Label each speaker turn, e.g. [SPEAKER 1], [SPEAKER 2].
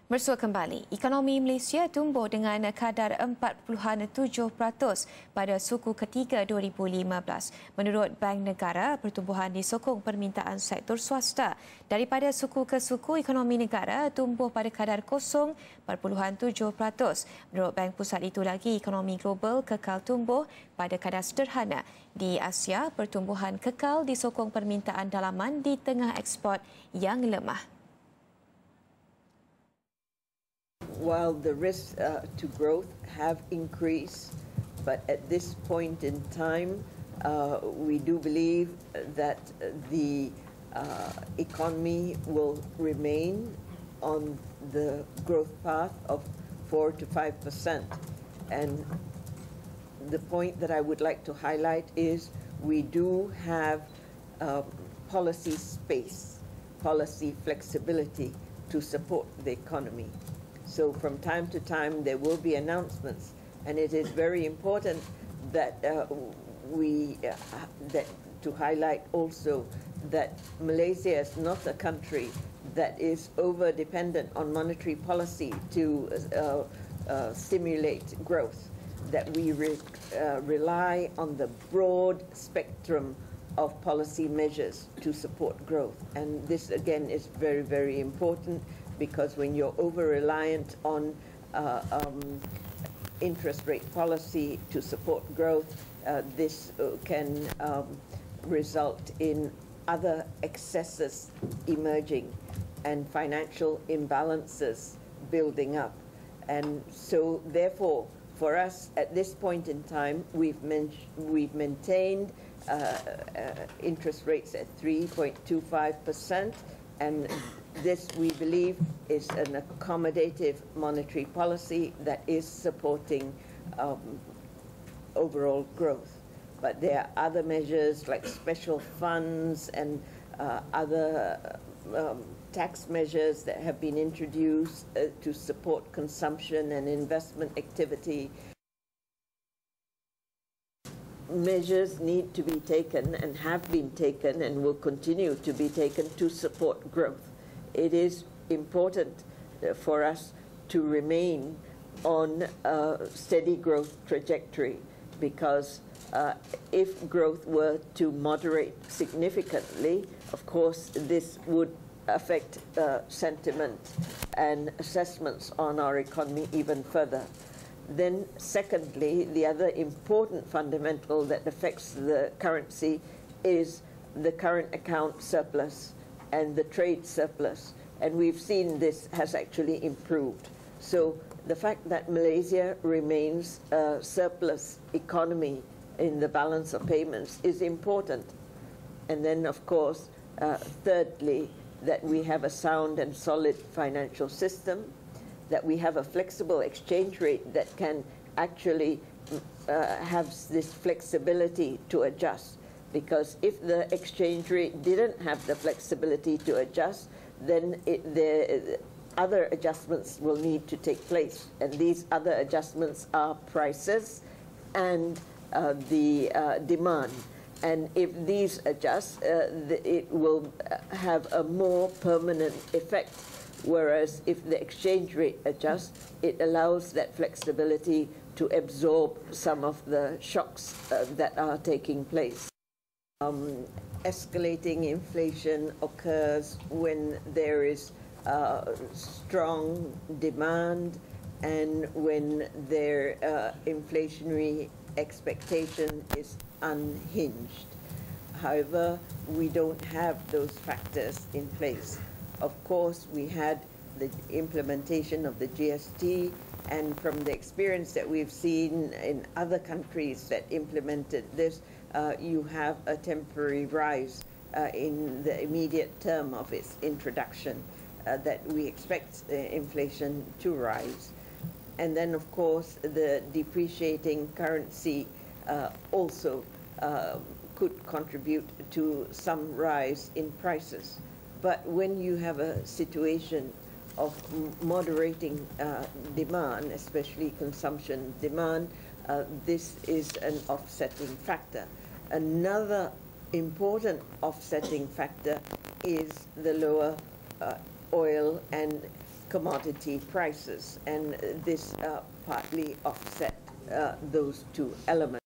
[SPEAKER 1] Bersua kembali, ekonomi Malaysia tumbuh dengan kadar 4.7% pada suku ketiga 2015. Menurut Bank Negara, pertumbuhan disokong permintaan sektor swasta. Daripada suku ke suku, ekonomi negara tumbuh pada kadar 0.7%. Menurut Bank Pusat itu lagi, ekonomi global kekal tumbuh pada kadar sederhana. Di Asia, pertumbuhan kekal disokong permintaan dalaman di tengah ekspor yang lemah.
[SPEAKER 2] While the risks to growth have increased, but at this point in time, we do believe that the economy will remain on the growth path of 4 to 5%. And the point that I would like to highlight is we do have policy space, policy flexibility to support the economy. So from time to time there will be announcements, and it is very important that to highlight also that Malaysia is not a country that is over dependent on monetary policy to stimulate growth, that we rely on the broad spectrum of policy measures to support growth. And this again is very, very important, because when you're over-reliant on interest rate policy to support growth, this can result in other excesses emerging and financial imbalances building up. And so therefore, for us at this point in time, we've maintained interest rates at 3.25%, and this, we believe, is an accommodative monetary policy that is supporting overall growth. But there are other measures like special funds and other tax measures that have been introduced to support consumption and investment activity. Measures need to be taken and have been taken and will continue to be taken to support growth. It is important for us to remain on a steady growth trajectory, because if growth were to moderate significantly, of course this would affect sentiment and assessments on our economy even further. Then secondly, the other important fundamental that affects the currency is the current account surplus and the trade surplus. And we've seen this has actually improved. So the fact that Malaysia remains a surplus economy in the balance of payments is important. And then, of course, thirdly, that we have a sound and solid financial system, that we have a flexible exchange rate that can actually have this flexibility to adjust. Because if the exchange rate didn't have the flexibility to adjust, then the other adjustments will need to take place. And these other adjustments are prices and the demand. And if these adjust, it will have a more permanent effect. Whereas if the exchange rate adjusts, it allows that flexibility to absorb some of the shocks that are taking place. Escalating inflation occurs when there is strong demand and when their inflationary expectation is unhinged. However, we don't have those factors in place. Of course, we had the implementation of the GST, and from the experience that we've seen in other countries that implemented this, you have a temporary rise in the immediate term of its introduction, that we expect inflation to rise. And then, of course, the depreciating currency also could contribute to some rise in prices. But when you have a situation of moderating demand, especially consumption demand, this is an offsetting factor. Another important offsetting factor is the lower oil and commodity prices, and this partly offset those two elements.